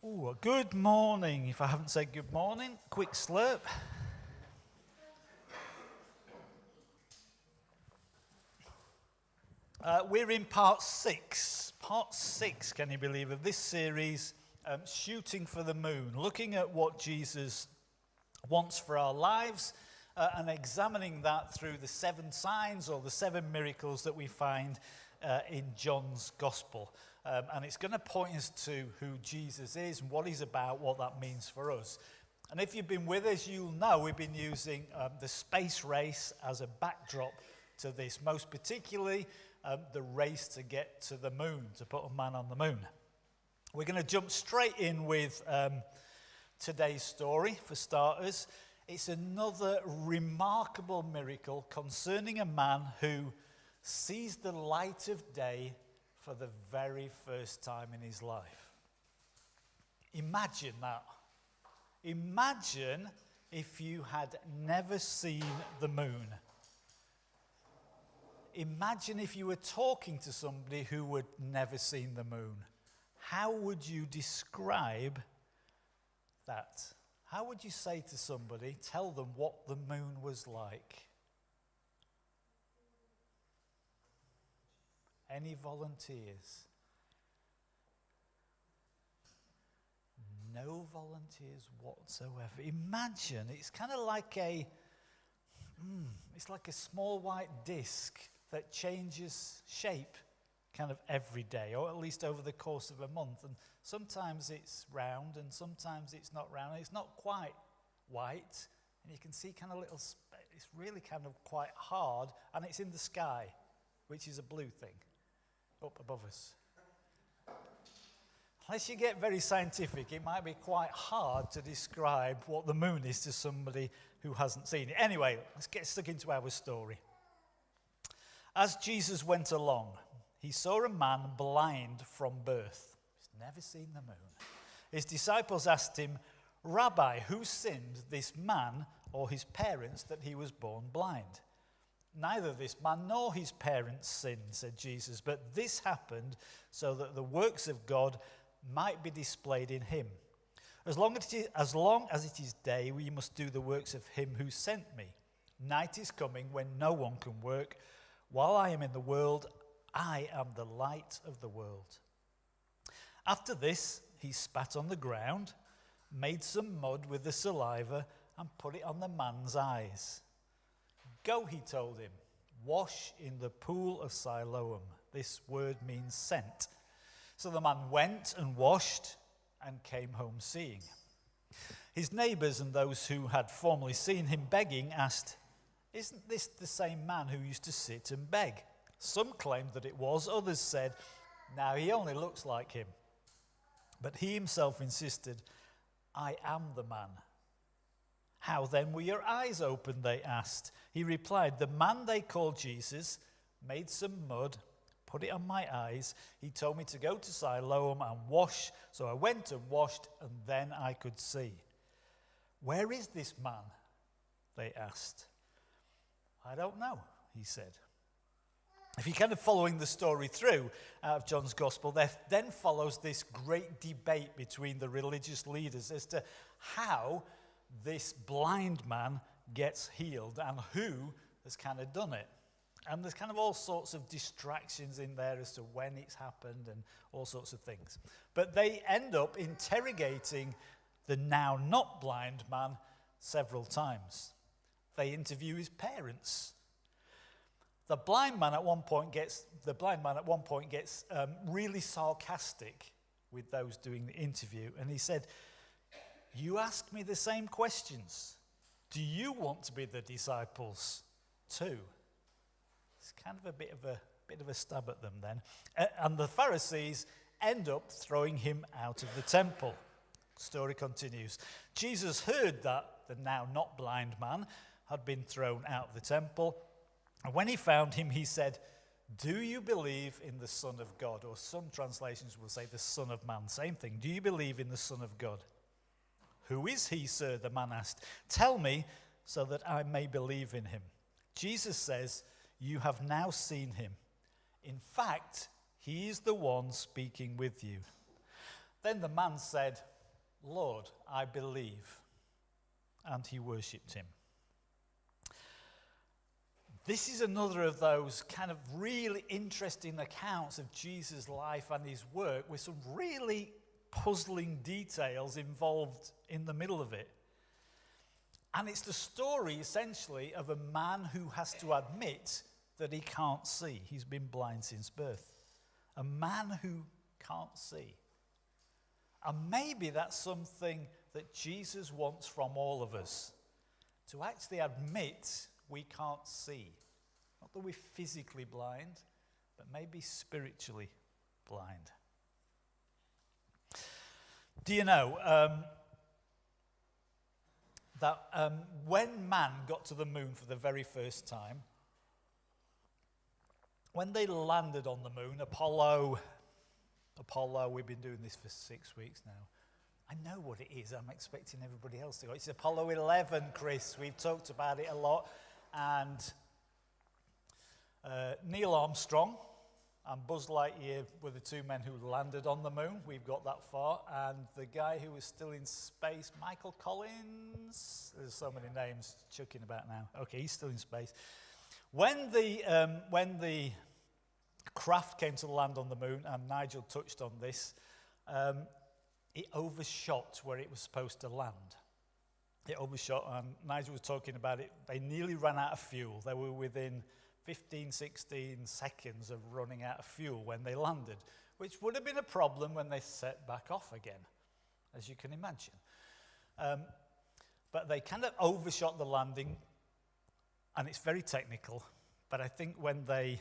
Ooh, good morning. If I haven't said good morning, quick slurp. We're in part 6. Part 6, can you believe, of this series, Shooting for the Moon, looking at what Jesus wants for our lives and examining that through the 7 signs or the 7 miracles that we find in John's Gospel. And it's going to point us to who Jesus is and what he's about, what that means for us. And if you've been with us, you'll know we've been using the space race as a backdrop to this, most particularly the race to get to the moon, to put a man on the moon. We're going to jump straight in with today's story, for starters. It's another remarkable miracle concerning a man who sees the light of day for the very first time in his life. Imagine that. Imagine if you had never seen the moon. Imagine if you were talking to somebody who had never seen the moon. How would you describe that? How would you say to somebody, tell them what the moon was like? Any volunteers? No volunteers whatsoever. Imagine, it's kind of like it's like a small white disc that changes shape kind of every day, or at least over the course of a month. And sometimes it's round and sometimes it's not round. It's not quite white, and you can see kind of little, it's really kind of quite hard, and it's in the sky, which is a blue thing up above us. Unless you get very scientific, it might be quite hard to describe what the moon is to somebody who hasn't seen it. Anyway, let's get stuck into our story. As Jesus went along, he saw a man blind from birth. He's never seen the moon. His disciples asked him, "Rabbi, who sinned, this man or his parents, that he was born blind?" "Neither this man nor his parents sinned," said Jesus, "but this happened so that the works of God might be displayed in him. As long as it is day, we must do the works of him who sent me. Night is coming when no one can work. While I am in the world, I am the light of the world." After this, he spat on the ground, made some mud with the saliva, and put it on the man's eyes. "Go," he told him, "wash in the pool of Siloam." This word means sent. So the man went and washed and came home seeing. His neighbors and those who had formerly seen him begging asked, "Isn't this the same man who used to sit and beg?" Some claimed that it was. Others said, "Now he only looks like him." But he himself insisted, "I am the man." "How then were your eyes opened?" they asked. He replied, "The man they called Jesus made some mud, put it on my eyes. He told me to go to Siloam and wash. So I went and washed, and then I could see." "Where is this man?" they asked. "I don't know," he said. If you're kind of following the story through out of John's Gospel, there then follows this great debate between the religious leaders as to how this blind man gets healed and who has kind of done it. And there's kind of all sorts of distractions in there as to when it's happened and all sorts of things. But they end up interrogating the now not blind man several times. They interview his parents. The blind man at one point gets really sarcastic with those doing the interview, and he said, "You ask me the same questions. Do you want to be the disciples too?" It's kind of a bit of a stab at them then. And the Pharisees end up throwing him out of the temple. Story continues. Jesus heard that the now not blind man had been thrown out of the temple. And when he found him, he said, "Do you believe in the Son of God?" Or some translations will say the Son of Man. Same thing. "Do you believe in the Son of God?" "Who is he, sir?" the man asked. "Tell me so that I may believe in him." Jesus says, "You have now seen him. In fact, he is the one speaking with you." Then the man said, Lord, I believe. And he worshipped him. This is another of those kind of really interesting accounts of Jesus' life and his work with some really puzzling details involved in the middle of it. And it's the story, essentially, of a man who has to admit that he can't see. He's been blind since birth. A man who can't see. And maybe that's something that Jesus wants from all of us. To actually admit we can't see. Not that we're physically blind, but maybe spiritually blind. Do you know that when man got to the moon for the very first time, when they landed on the moon, Apollo, we've been doing this for 6 weeks now. I know what it is. I'm expecting everybody else to go. It's Apollo 11, Chris. We've talked about it a lot. And Neil Armstrong and Buzz Lightyear were the two men who landed on the moon. We've got that far. And the guy who was still in space, Michael Collins. There's so many names chucking about now. Okay, he's still in space. When the craft came to land on the moon, and Nigel touched on this, it overshot where it was supposed to land. It overshot, and Nigel was talking about it. They nearly ran out of fuel. They were within 15, 16 seconds of running out of fuel when they landed, which would have been a problem when they set back off again, as you can imagine. But they kind of overshot the landing, and it's very technical, but I think when I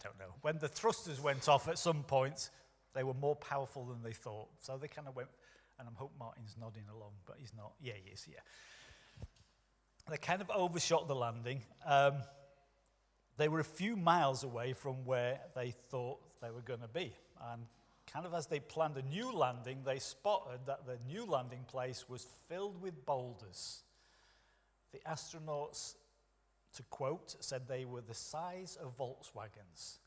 don't know, when the thrusters went off at some point, they were more powerful than they thought. So they kind of went, and I hope Martin's nodding along, but he's not. Yeah, he is, yeah. They kind of overshot the landing. They were a few miles away from where they thought they were going to be. And kind of as they planned a new landing, they spotted that the new landing place was filled with boulders. The astronauts, to quote, said they were the size of Volkswagens.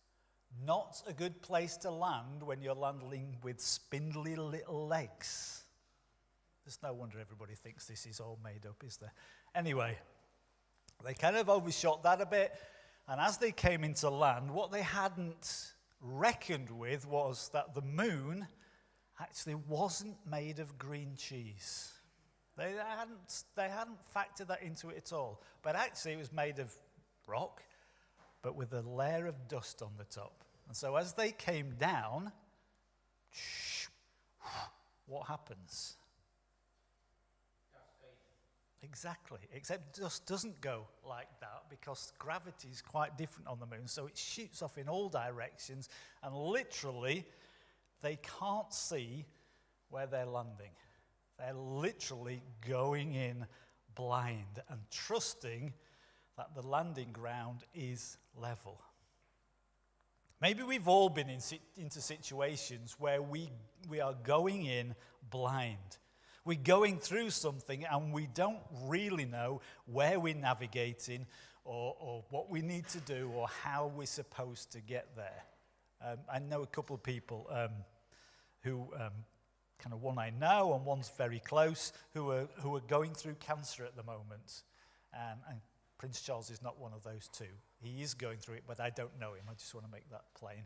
Not a good place to land when you're landing with spindly little legs. There's no wonder everybody thinks this is all made up, is there? Anyway, they kind of overshot that a bit, and as they came into land, what they hadn't reckoned with was that the moon actually wasn't made of green cheese. They hadn't factored that into it at all. But actually it was made of rock, but with a layer of dust on the top. And so as they came down, what happens? Exactly, except dust doesn't go like that because gravity is quite different on the moon. So it shoots off in all directions, and literally they can't see where they're landing. They're literally going in blind and trusting that the landing ground is level. Maybe we've all been into situations where we are going in blind. We're going through something and we don't really know where we're navigating or what we need to do or how we're supposed to get there. I know a couple of people who, kind of one I know and one's very close, who are going through cancer at the moment. And Prince Charles is not one of those two. He is going through it, but I don't know him. I just want to make that plain.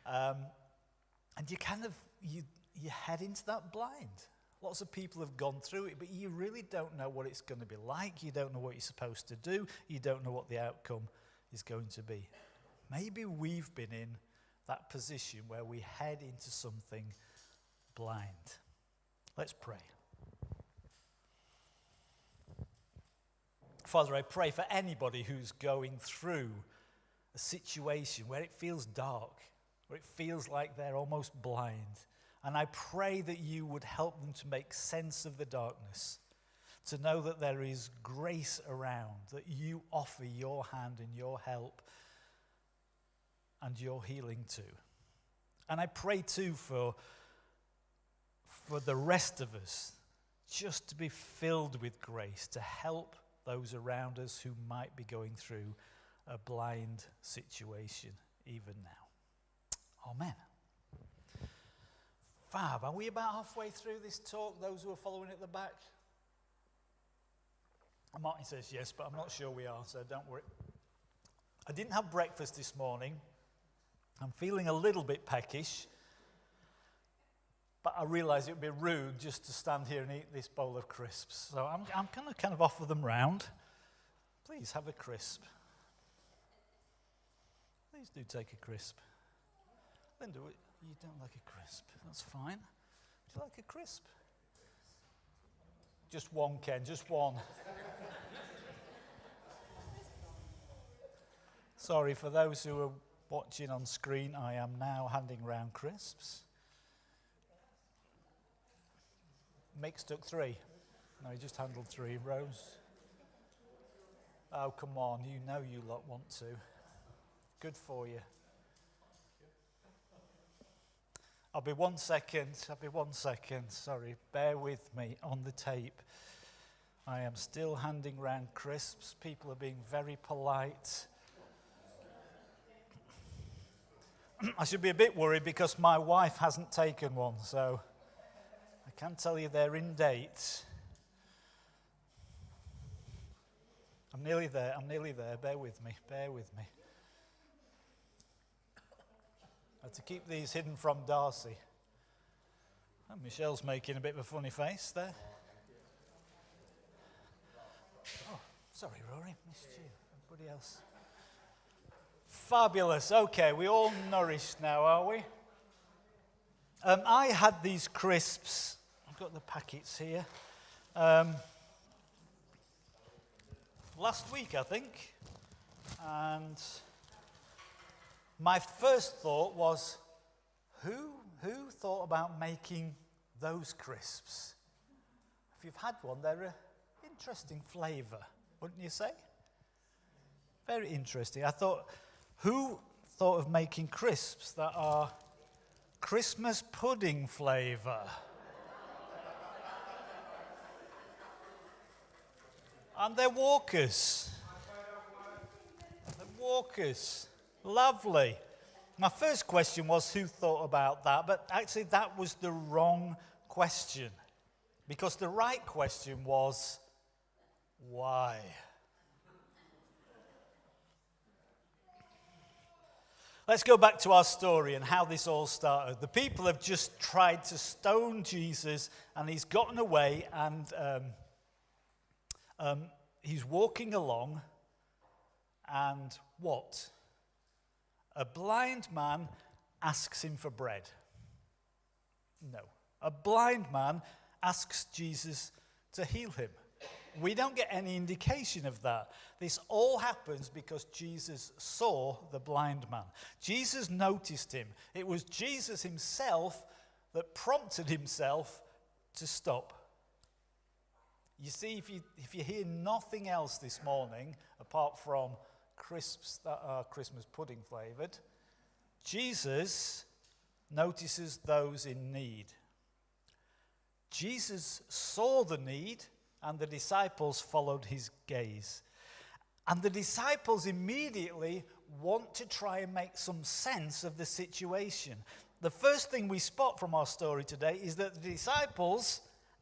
And you head into that blind. Lots of people have gone through it, but you really don't know what it's going to be like. You don't know what you're supposed to do. You don't know what the outcome is going to be. Maybe we've been in that position where we head into something blind. Let's pray. Father, I pray for anybody who's going through a situation where it feels dark, where it feels like they're almost blind. And I pray that you would help them to make sense of the darkness, to know that there is grace around, that you offer your hand and your help and your healing too. And I pray too for the rest of us just to be filled with grace, to help those around us who might be going through a blind situation even now. Amen. Fab, are we about halfway through this talk, those who are following at the back? Martin says yes, but I'm not sure we are, so don't worry. I didn't have breakfast this morning. I'm feeling a little bit peckish, but I realise it would be rude just to stand here and eat this bowl of crisps. So I'm going to kind of offer them round. Please have a crisp. Please do take a crisp. Linda, you don't like a crisp. That's fine. Would you like a crisp? Just one, Ken, just one. Sorry, for those who are watching on screen, I am now handing round crisps. Mick took 3. No, he just handled 3. Rose? Oh, come on, you know you lot want to. Good for you. I'll be 1 second. Sorry, bear with me on the tape. I am still handing round crisps. People are being very polite. I should be a bit worried because my wife hasn't taken one, so I can tell you they're in date. I'm nearly there. Bear with me. I had to keep these hidden from Darcy. Oh, Michelle's making a bit of a funny face there. Oh, sorry, Rory, missed you. Everybody else. Fabulous. Okay, we all nourished now, are we? I had these crisps. I've got the packets here. Last week, I think. And my first thought was, who thought about making those crisps? If you've had one, they're an interesting flavour, wouldn't you say? Very interesting. I thought, who thought of making crisps that are Christmas pudding flavour? And they're Walkers. Lovely. My first question was who thought about that, but actually that was the wrong question. Because the right question was, why? Let's go back to our story and how this all started. The people have just tried to stone Jesus, and he's gotten away, and he's walking along, and what? A blind man asks him for bread. No. A blind man asks Jesus to heal him. We don't get any indication of that. This all happens because Jesus saw the blind man. Jesus noticed him. It was Jesus himself that prompted himself to stop. You see, if you hear nothing else this morning, apart from crisps that are Christmas pudding flavoured, Jesus notices those in need. Jesus saw the need, and the disciples followed his gaze. And the disciples immediately want to try and make some sense of the situation. The first thing we spot from our story today is that the disciples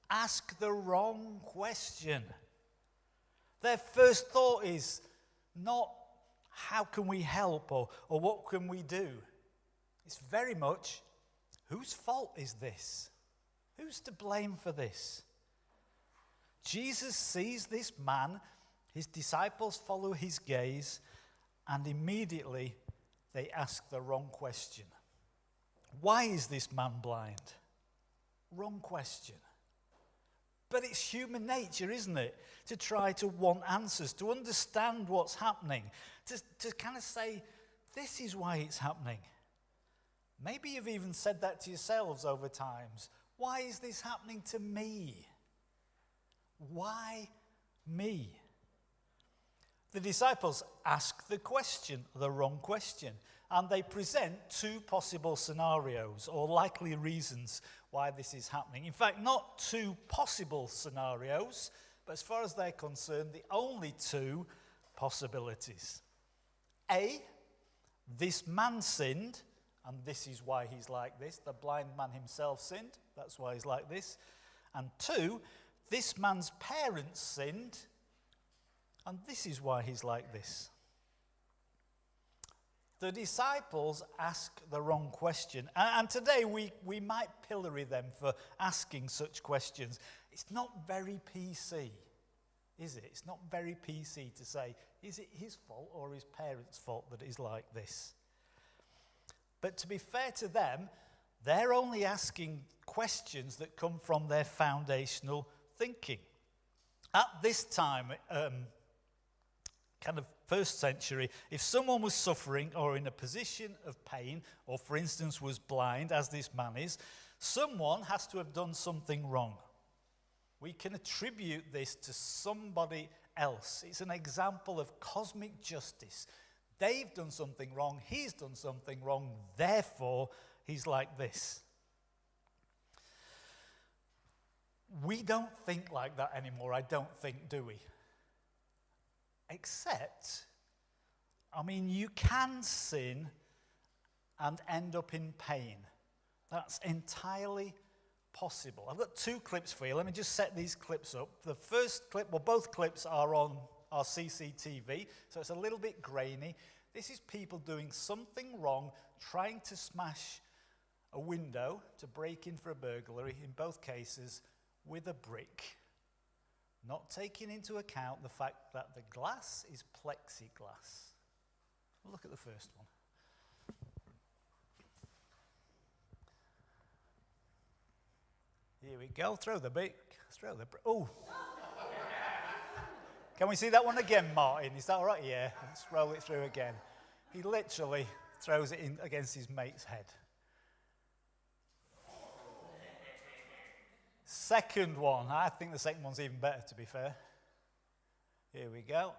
ask the wrong question. Their first thought is not, how can we help, or what can we do? It's very much, whose fault is this? Who's to blame for this? Jesus sees this man, his disciples follow his gaze, and immediately they ask the wrong question. Why is this man blind? Wrong question. But it's human nature, isn't it? To try to want answers, to understand what's happening, to kind of say, this is why it's happening. Maybe you've even said that to yourselves over times. Why is this happening to me? Why me? The disciples ask the question, the wrong question, and they present 2 possible scenarios or likely reasons why this is happening. In fact, not 2 possible scenarios, but as far as they're concerned, the only 2 possibilities. A, this man sinned, and this is why he's like this. The blind man himself sinned, that's why he's like this. And 2, this man's parents sinned, and this is why he's like this. The disciples ask the wrong question. And today we might pillory them for asking such questions. It's not very PC, is it? It's not very PC to say, is it his fault or his parents' fault that he's like this? But to be fair to them, they're only asking questions that come from their foundational thinking. At this time, kind of first century, if someone was suffering or in a position of pain, or for instance was blind, as this man is, someone has to have done something wrong. We can attribute this to somebody else. It's an example of cosmic justice. They've done something wrong, he's done something wrong, therefore he's like this. We don't think like that anymore, I don't think, do we? Except, I mean, you can sin and end up in pain. That's entirely possible. I've got 2 clips for you. Let me just set these clips up. The first clip, well, both clips are on our CCTV, so it's a little bit grainy. This is people doing something wrong, trying to smash a window to break in for a burglary, in both cases, with a brick. Not taking into account the fact that the glass is plexiglass. Look at the first one. Here we go. Throw the brick. Oh. Can we see that one again, Martin? Is that all right? Yeah. Let's roll it through again. He literally throws it in against his mate's head. Second one. I think the second one's even better, to be fair. Here we go.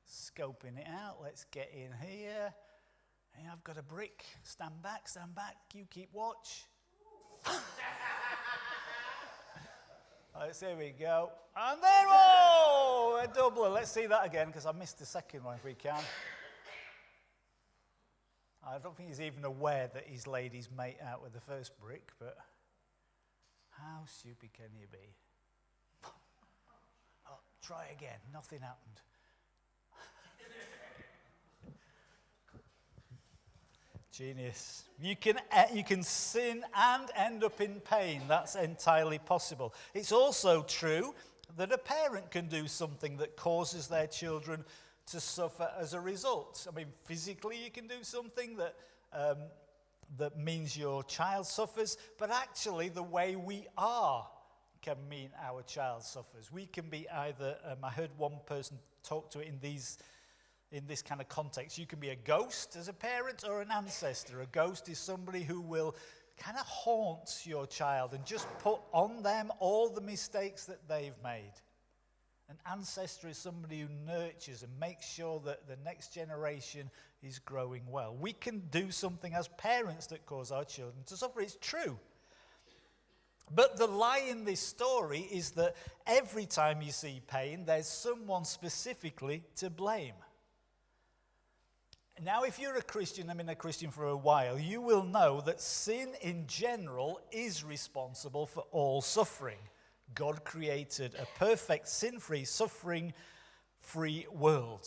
Scoping it out. Let's get in here. Hey, I've got a brick. Stand back. You keep watch. Right, here we go. And there, oh, a doubler. Let's see that again, because I missed the second one if we can. I don't think he's even aware that he's laid his mate out with the first brick, but how stupid can you be? Oh, try again. Nothing happened. Genius. You can sin and end up in pain. That's entirely possible. It's also true that a parent can do something that causes their children to suffer as a result. I mean, physically you can do something that means your child suffers, but actually the way we are can mean our child suffers. We can be either, I heard one person talk to it in this kind of context. You can be a ghost as a parent or an ancestor. A ghost is somebody who will kind of haunt your child and just put on them all the mistakes that they've made. An ancestor is somebody who nurtures and makes sure that the next generation is growing well. We can do something as parents that cause our children to suffer. It's true. But the lie in this story is that every time you see pain, there's someone specifically to blame. Now, if you're a Christian, I've been a Christian for a while, you will know that sin in general is responsible for all suffering. God created a perfect, sin-free, suffering-free world.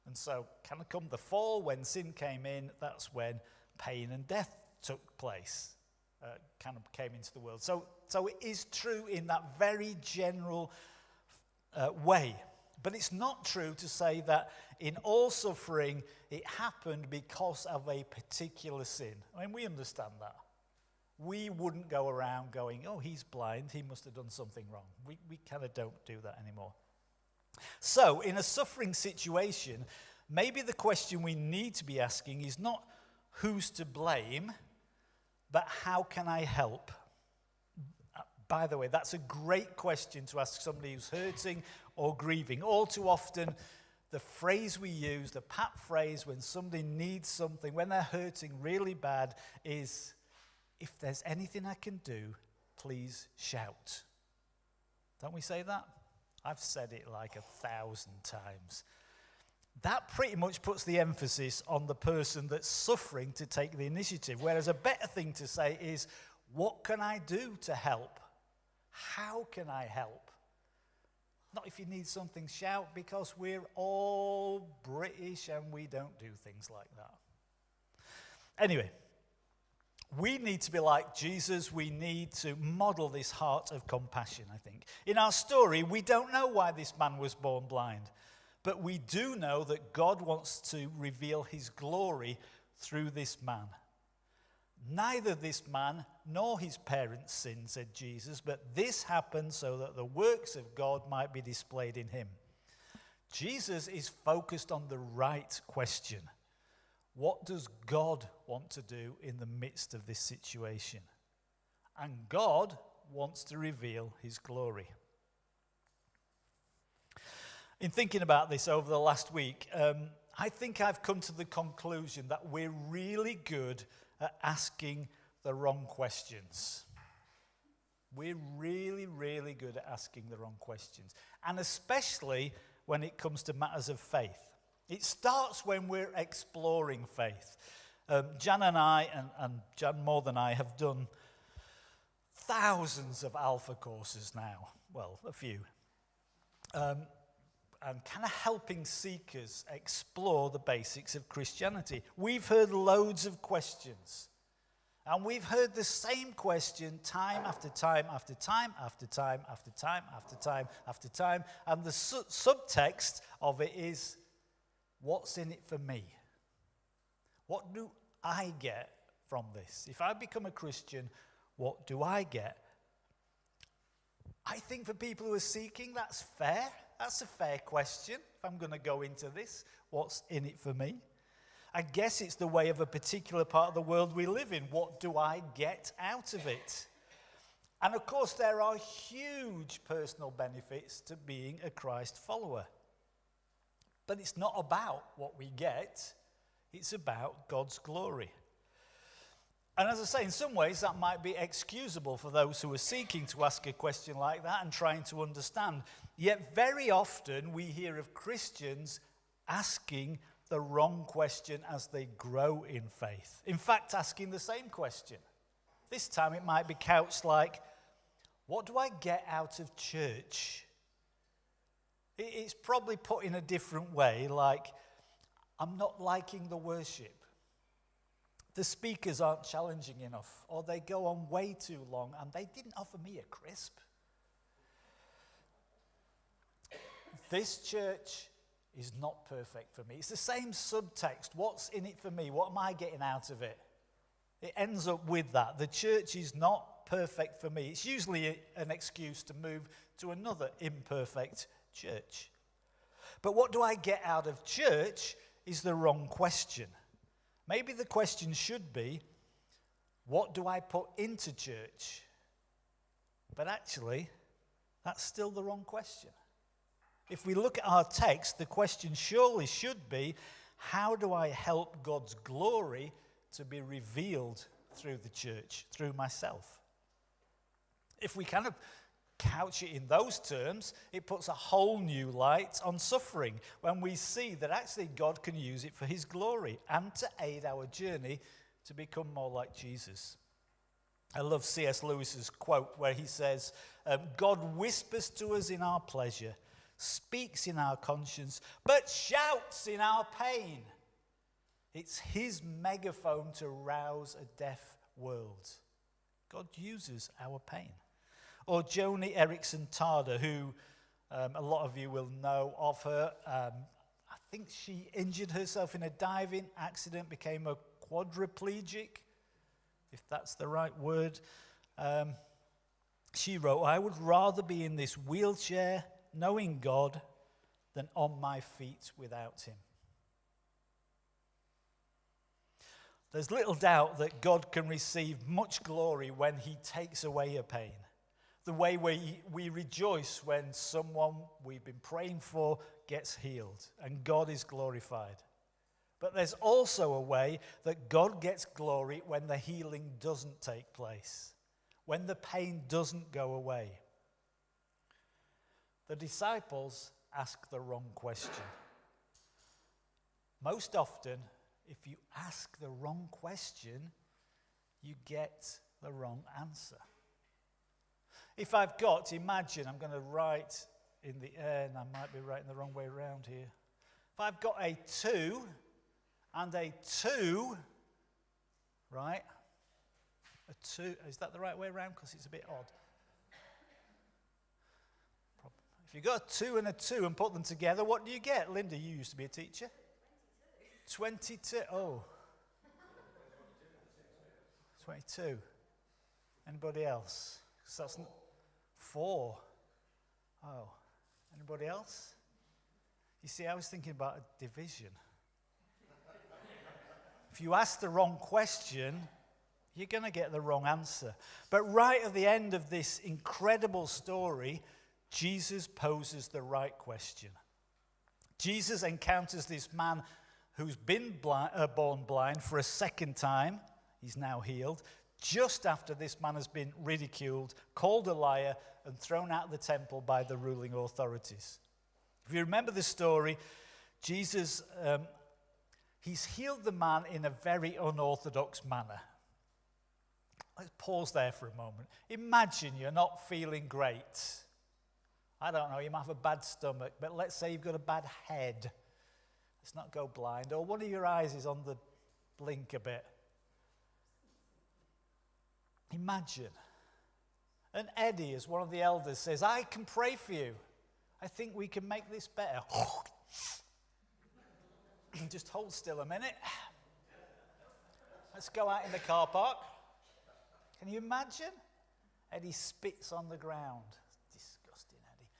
And so, kind of come the fall, when sin came in, that's when pain and death took place, kind of came into the world. So it is true in that very general way. But it's not true to say that in all suffering it happened because of a particular sin. I mean, we understand that. We wouldn't go around going, oh, he's blind, he must have done something wrong. We kind of don't do that anymore. So, in a suffering situation, maybe the question we need to be asking is not who's to blame, but how can I help? By the way, that's a great question to ask somebody who's hurting or grieving. All too often, the phrase we use, the pat phrase when somebody needs something, when they're hurting really bad, is, if there's anything I can do, please shout. Don't we say that? I've said it like 1,000 times. that pretty much puts the emphasis on the person that's suffering to take the initiative. Whereas a better thing to say is, what can I do to help? How can I help? Not if you need something, shout, because we're all British and we don't do things like that. Anyway, we need to be like Jesus. We need to model this heart of compassion, I think. In our story, we don't know why this man was born blind, but we do know that God wants to reveal his glory through this man. Neither this man nor his parents sinned, said Jesus, but this happened so that the works of God might be displayed in him. Jesus is focused on the right question. What does God want to do in the midst of this situation? And God wants to reveal his glory. In thinking about this over the last week, I think I've come to the conclusion that we're really good at asking the wrong questions. We're really, really good at asking the wrong questions. And especially when it comes to matters of faith. It starts when we're exploring faith. Jan and I, and Jan more than I, have done thousands of Alpha courses now. Well, a few. And kind of helping seekers explore the basics of Christianity. We've heard loads of questions. And we've heard the same question time after time after time after time after time after time after time. And the subtext of it is, what's in it for me? What do I get from this? If I become a Christian, what do I get? I think for people who are seeking, that's fair. That's a fair question. If I'm going to go into this, what's in it for me? I guess it's the way of a particular part of the world we live in. What do I get out of it? And of course, there are huge personal benefits to being a Christ follower. But it's not about what we get. It's about God's glory. And as I say, in some ways, that might be excusable for those who are seeking to ask a question like that and trying to understand. Yet very often we hear of Christians asking the wrong question as they grow in faith. In fact, asking the same question. This time it might be couched like, what do I get out of church? It's probably put in a different way, like, I'm not liking the worship. The speakers aren't challenging enough, or they go on way too long, and they didn't offer me a crisp. This church is not perfect for me. It's the same subtext. What's in it for me? What am I getting out of it? It ends up with that. The church is not perfect for me. It's usually an excuse to move to another imperfect church. But what do I get out of church is the wrong question. Maybe the question should be, what do I put into church? But actually, that's still the wrong question. If we look at our text, the question surely should be, how do I help God's glory to be revealed through the church, through myself? If we kind of couch it in those terms, it puts a whole new light on suffering when we see that actually God can use it for his glory and to aid our journey to become more like Jesus. I love C.S. Lewis's quote where he says, God whispers to us in our pleasure, speaks in our conscience, but shouts in our pain. It's his megaphone to rouse a deaf world. God uses our pain. Or Joni Eareckson Tada, who a lot of you will know of her. I think she injured herself in a diving accident, became a quadriplegic, if that's the right word. She wrote, I would rather be in this wheelchair knowing God than on my feet without him. There's little doubt that God can receive much glory when he takes away a pain. The way we rejoice when someone we've been praying for gets healed and God is glorified. But there's also a way that God gets glory when the healing doesn't take place, when the pain doesn't go away. The disciples ask the wrong question. most often, if you ask the wrong question, you get the wrong answer. If I've got, imagine, I'm going to write in the air, and I might be writing the wrong way around here. If I've got a 2 and a 2, right? A 2, is that the right way around? Because it's a bit odd. If you've got a 2 and a 2 and put them together, what do you get? Linda, you used to be a teacher. 22. Oh. 22. Anybody else? 'Cause that's 4. Oh. Anybody else? You see, I was thinking about a division. If you ask the wrong question, you're going to get the wrong answer. But right at the end of this incredible story, Jesus poses the right question. Jesus encounters this man who's been born blind for a second time. He's now healed. Just after this man has been ridiculed, called a liar, and thrown out of the temple by the ruling authorities. If you remember the story, Jesus, he's healed the man in a very unorthodox manner. Let's pause there for a moment. Imagine you're not feeling great. I don't know, you might have a bad stomach, but let's say you've got a bad head. Let's not go blind. Or one of your eyes is on the blink a bit. Imagine. And Eddie, as one of the elders, says, I can pray for you. I think we can make this better. Just hold still a minute. Let's go out in the car park. Can you imagine? Eddie spits on the ground. Disgusting, Eddie.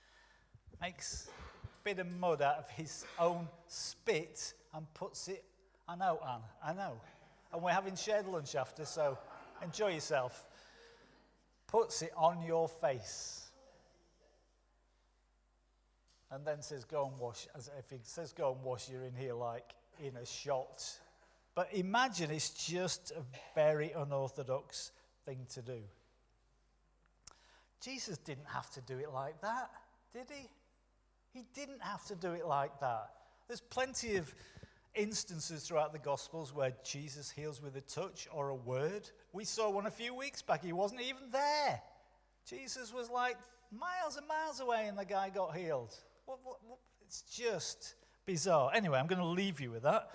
Makes a bit of mud out of his own spit and puts it, I know, Anne, I know. And we're having shared lunch after, so enjoy yourself. Puts it on your face. And then says, go and wash. As if he says, go and wash, you're in here like in a shot. But imagine it's just a very unorthodox thing to do. Jesus didn't have to do it like that, did he? He didn't have to do it like that. There's plenty of instances throughout the Gospels where Jesus heals with a touch or a word. We saw one a few weeks back. He wasn't even there. Jesus was like miles and miles away and the guy got healed. What? It's just bizarre. Anyway, I'm going to leave you with that.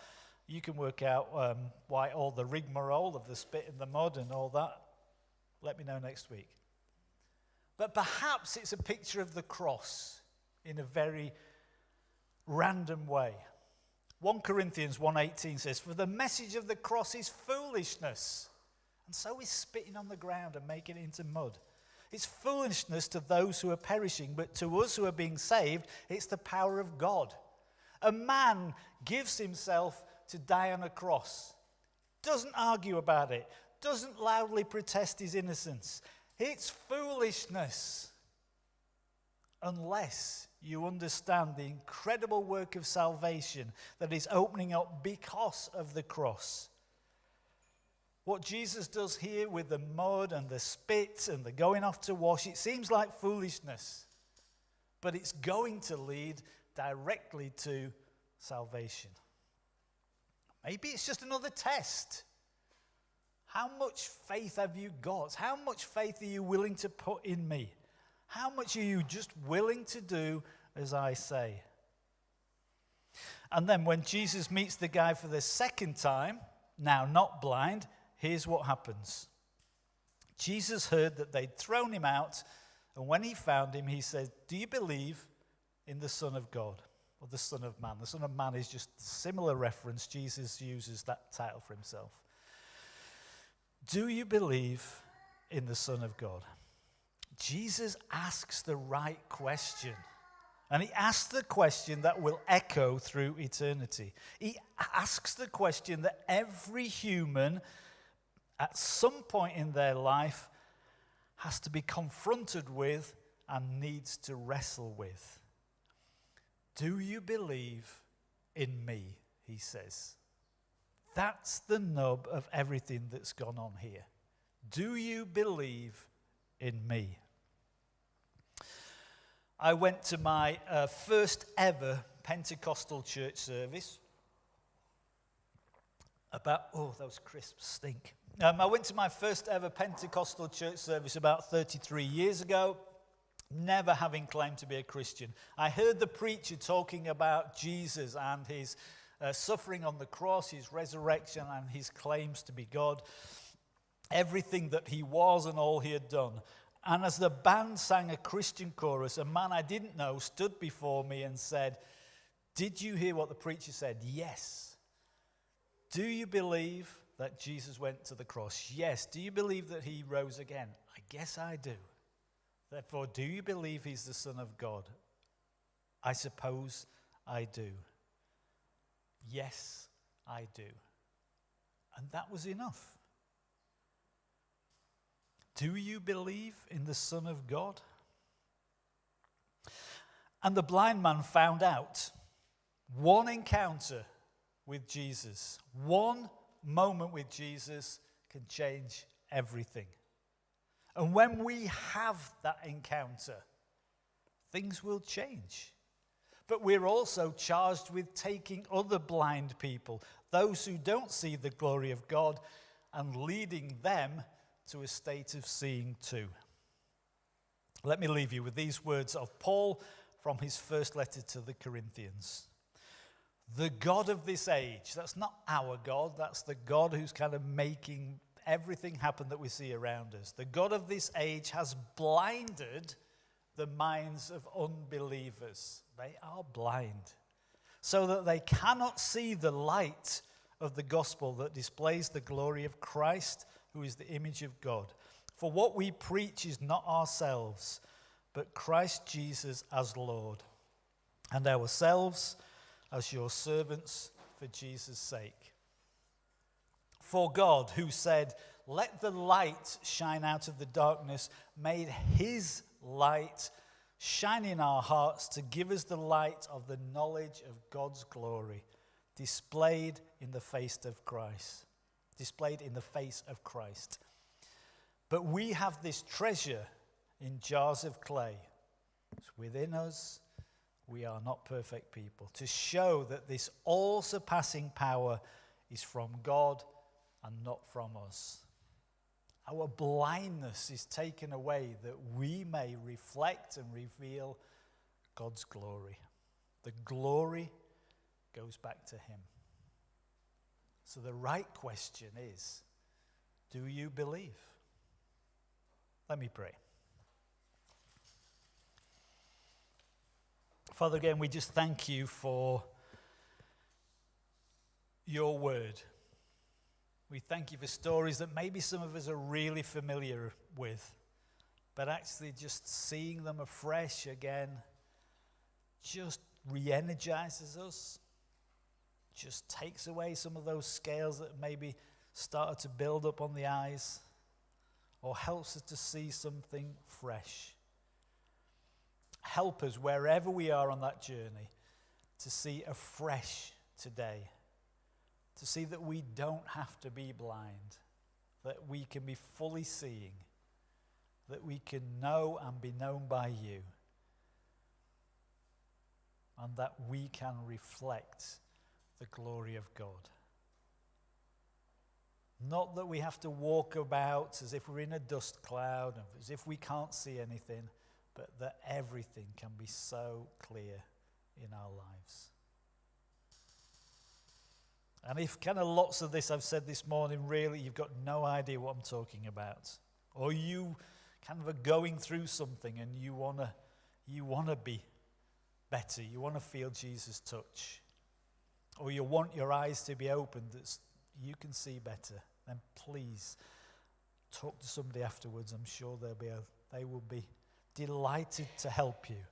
You can work out why all the rigmarole of the spit in the mud and all that. Let me know next week. But perhaps it's a picture of the cross in a very random way. 1 Corinthians 1:18 says, for the message of the cross is foolishness. And so is spitting on the ground and making it into mud. It's foolishness to those who are perishing, but to us who are being saved, it's the power of God. A man gives himself to die on a cross, doesn't argue about it, doesn't loudly protest his innocence. It's foolishness unless you understand the incredible work of salvation that is opening up because of the cross. What Jesus does here with the mud and the spit and the going off to wash, it seems like foolishness, but it's going to lead directly to salvation. Maybe it's just another test. How much faith have you got? How much faith are you willing to put in me? How much are you just willing to do as I say? And then when Jesus meets the guy for the second time, now not blind, here's what happens. Jesus heard that they'd thrown him out, and when he found him, he said, do you believe in the Son of God? Or the Son of Man. The Son of Man is just a similar reference. Jesus uses that title for himself. Do you believe in the Son of God? Jesus asks the right question. And he asks the question that will echo through eternity. He asks the question that every human at some point in their life has to be confronted with and needs to wrestle with. Do you believe in me? He says. That's the nub of everything that's gone on here. Do you believe in me? I went to my first ever Pentecostal church service. about, oh, those crisps stink. I went to my first ever Pentecostal church service about 33 years ago, never having claimed to be a Christian. I heard the preacher talking about Jesus and his suffering on the cross, his resurrection, and his claims to be God, everything that he was and all he had done. And as the band sang a Christian chorus, a man I didn't know stood before me and said, "Did you hear what the preacher said?" "Yes." "Do you believe that Jesus went to the cross?" "Yes." "Do you believe that he rose again?" "I guess I do." "Therefore, do you believe he's the Son of God?" "I suppose I do." "Yes, I do." And that was enough. Do you believe in the Son of God? And the blind man found out. One encounter with Jesus, one moment with Jesus can change everything. And when we have that encounter, things will change. But we're also charged with taking other blind people, those who don't see the glory of God, and leading them to a state of seeing too. Let me leave you with these words of Paul from his first letter to the Corinthians. The God of this age, that's not our God, that's the God who's kind of making everything happen that we see around us. The God of this age has blinded the minds of unbelievers. They are blind, so that they cannot see the light of the gospel that displays the glory of Christ, who is the image of God. For what we preach is not ourselves, but Christ Jesus as Lord, and ourselves as your servants for Jesus' sake. For God, who said, "Let the light shine out of the darkness," made his light shine in our hearts to give us the light of the knowledge of God's glory, displayed in the face of Christ. But we have this treasure in jars of clay. It's within us. We are not perfect people. To show that this all-surpassing power is from God and not from us. Our blindness is taken away that we may reflect and reveal God's glory. The glory goes back to him. So the right question is, do you believe? Let me pray. Father, again, we just thank you for your word. We thank you for stories that maybe some of us are really familiar with, but actually just seeing them afresh again just re-energizes us, just takes away some of those scales that maybe started to build up on the eyes, or helps us to see something fresh. Help us wherever we are on that journey to see afresh today, to see that we don't have to be blind, that we can be fully seeing, that we can know and be known by you, and that we can reflect the glory of God. Not that we have to walk about as if we're in a dust cloud, as if we can't see anything, but that everything can be so clear in our lives. And if kind of lots of this I've said this morning, really you've got no idea what I'm talking about, or you kind of are going through something and you want to be better, you want to feel Jesus' touch, or you want your eyes to be opened that you can see better, then please talk to somebody afterwards. I'm sure they will be delighted to help you.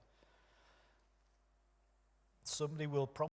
Somebody will probably